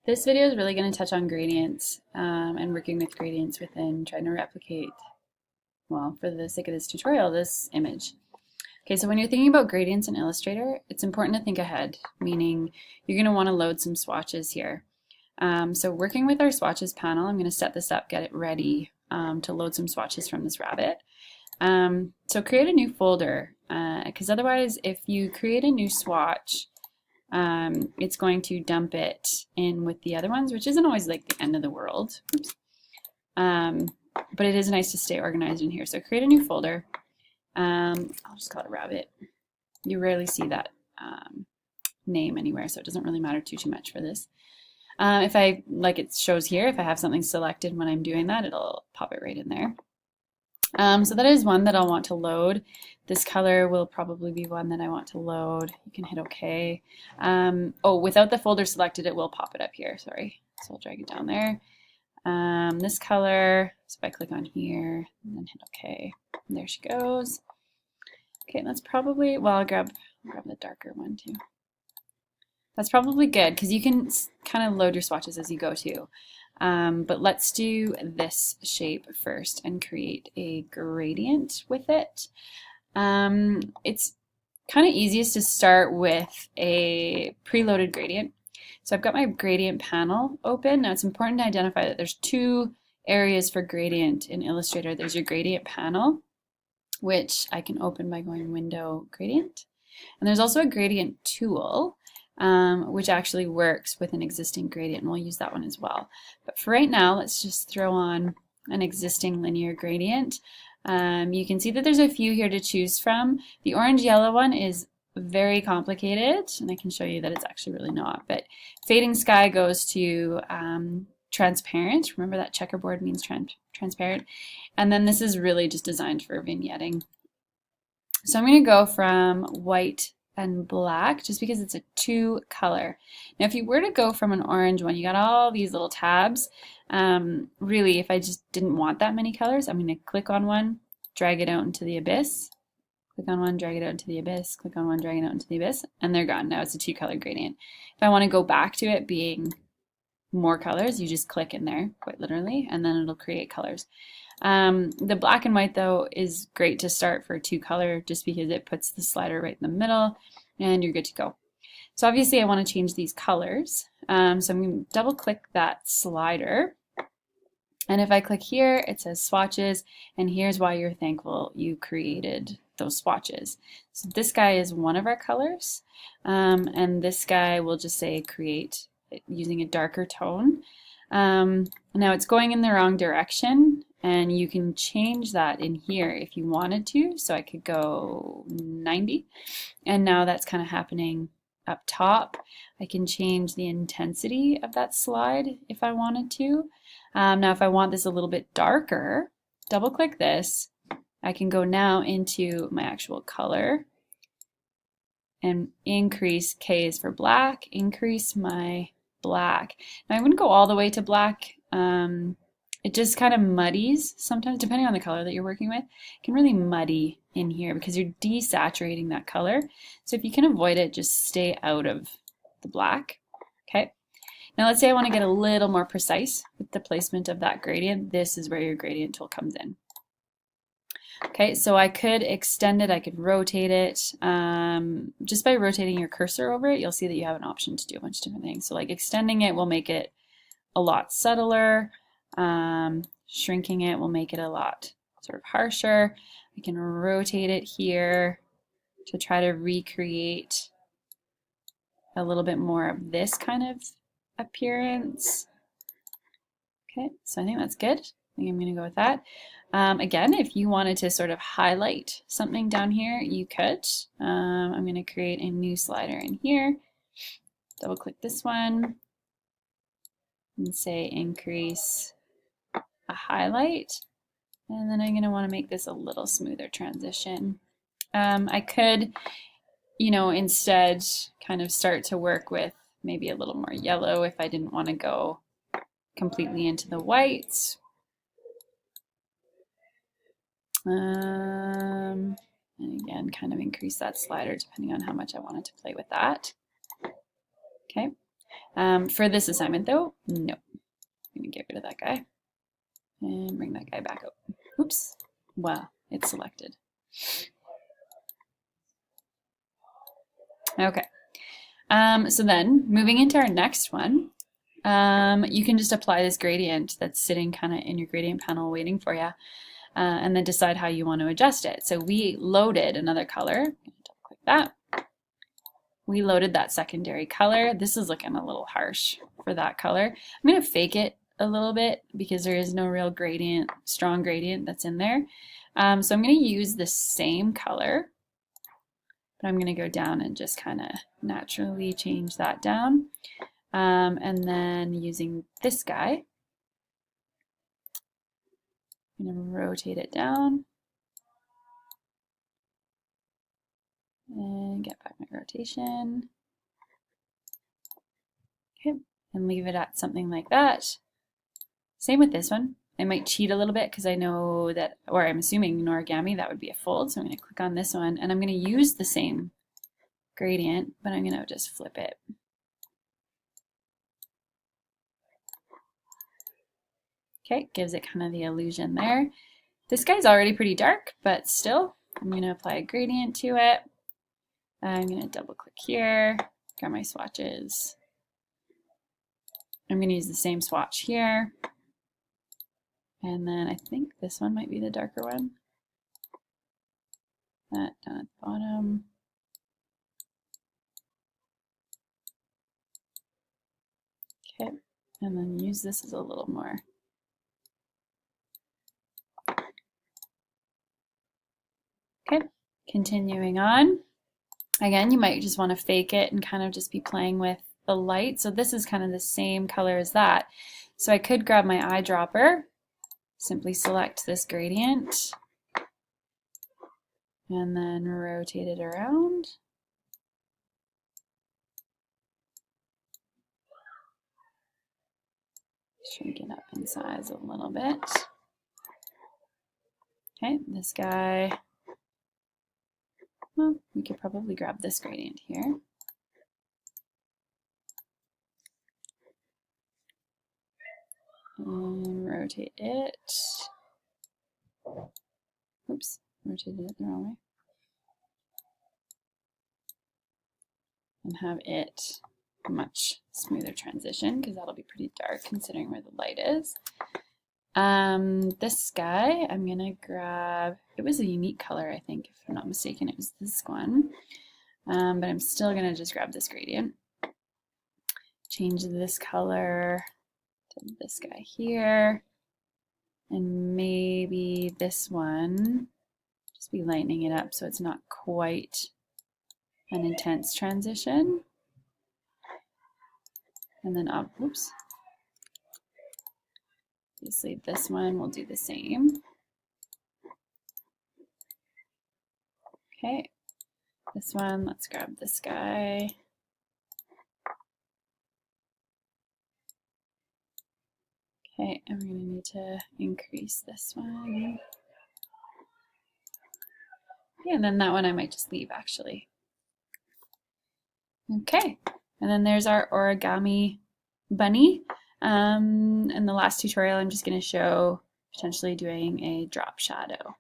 This video is really going to touch on gradients and working with gradients within trying to replicate, well, for the sake of this tutorial, this image. Okay, so when you're thinking about gradients in Illustrator, it's important to think ahead, meaning you're going to want to load some swatches here. So working with our swatches panel, I'm going to set this up, get it ready to load some swatches from this rabbit. So create a new folder, because otherwise if you create a new swatch, it's going to dump it in with the other ones, which isn't always like the end of the world. But it is nice to stay organized in here. So create a new folder. I'll just call it rabbit. You rarely see that name anywhere, so it doesn't really matter too much for this. If I, like it shows here, if I have something selected when I'm doing that, it'll pop it right in there. So that is one that I'll want to load. This color will probably be one that I want to load. You can hit OK. Oh, without the folder selected, it will pop it up here. Sorry. So I'll drag it down there. This color, so if I click on here and then hit OK, and there she goes. Okay, that's probably, well, I'll grab the darker one too. That's probably good because you can kind of load your swatches as you go too. But let's do this shape first and create a gradient with it. It's kind of easiest to start with a preloaded gradient. So I've got my gradient panel open. Now it's important to identify that there's two areas for gradient in Illustrator. There's your gradient panel, which I can open by going Window, Gradient. And there's also a gradient tool, which actually works with an existing gradient, and we'll use that one as well. But for right now, let's just throw on an existing linear gradient. You can see that there's a few here to choose from. The orange-yellow one is very complicated, and I can show you that it's actually really not. But fading sky goes to transparent. Remember that checkerboard means transparent. And then this is really just designed for vignetting. So I'm going to go from white and black just because it's a two color. Now if you were to go from an orange one, you got all these little tabs. Really, if I just didn't want that many colors, I'm going to click on one, drag it out into the abyss, click on one, drag it out into the abyss, click on one, drag it out into the abyss, and they're gone. Now it's a two color gradient. If I want to go back to it being more colors, you just click in there, quite literally, and then it'll create colors. The black and white though is great to start for two color just because it puts the slider right in the middle and you're good to go. So obviously I want to change these colors. So I'm going to double click that slider. And if I click here, it says swatches, and here's why you're thankful you created those swatches. So this guy is one of our colors, and this guy will just say create using a darker tone. Now it's going in the wrong direction, and you can change that in here if you wanted to. So I could go 90, and now that's kind of happening up top. I can change the intensity of that slide if I wanted to. Now if I want this a little bit darker, double click this. I can go now into my actual color and increase, K is for black, increase my black. Now I wouldn't go all the way to black. It just kind of muddies sometimes, depending on the color that you're working with. It can really muddy in here because you're desaturating that color. So if you can avoid it, just stay out of the black. Okay. Now let's say I want to get a little more precise with the placement of that gradient. This is where your gradient tool comes in. Okay, so I could extend it, I could rotate it. Just by rotating your cursor over it, you'll see that you have an option to do a bunch of different things. So like extending it will make it a lot subtler. Shrinking it will make it a lot sort of harsher. I can rotate it here to try to recreate a little bit more of this kind of appearance. Okay, so I think that's good. I think I'm going to go with that. Again, if you wanted to sort of highlight something down here, you could. I'm going to create a new slider in here. Double click this one and say increase a highlight. And then I'm going to want to make this a little smoother transition. I could, instead kind of start to work with maybe a little more yellow if I didn't want to go completely into the whites. And again, kind of increase that slider depending on how much I wanted to play with that. Okay, For this assignment though, no. I'm going to get rid of that guy and bring that guy back up. Oops. Wow, it's selected. Okay. So then moving into our next one, you can just apply this gradient that's sitting kind of in your gradient panel waiting for you, and then decide how you want to adjust it. So we loaded another color. Double click that. We loaded that secondary color. This is looking a little harsh for that color. I'm going to fake it a little bit because there is no real gradient, strong gradient that's in there. So I'm going to use the same color, but I'm going to go down and just kind of naturally change that down. And then using this guy, I'm going to rotate it down and get back my rotation. Okay, and leave it at something like that. Same with this one. I might cheat a little bit because I know that, or I'm assuming in Origami that would be a fold. So I'm going to click on this one and I'm going to use the same gradient, but I'm going to just flip it. Okay, gives it kind of the illusion there. This guy's already pretty dark, but still, I'm going to apply a gradient to it. I'm going to double click here, grab my swatches. I'm going to use the same swatch here. And then I think this one might be the darker one. That down at the bottom. Okay, and then use this as a little more. Okay, continuing on. Again, you might just want to fake it and kind of just be playing with the light. So this is kind of the same color as that. So I could grab my eyedropper, simply select this gradient, and then rotate it around. Shrink it up in size a little bit. Okay, this guy, well, we could probably grab this gradient here. And rotate it. Oops, rotated it the wrong way. And have it a much smoother transition because that'll be pretty dark considering where the light is. This guy, I'm gonna grab, it was a unique color, I think, if I'm not mistaken, it was this one. But I'm still gonna just grab this gradient. Change this color to this guy here. And maybe this one, just be lightening it up so it's not quite an intense transition. And then up, oops. Obviously this one will do the same. Okay, this one, let's grab this guy. Okay, and we're going to need to increase this one. Yeah, and then that one I might just leave actually. Okay, and then there's our origami bunny. In the last tutorial, I'm just going to show potentially doing a drop shadow.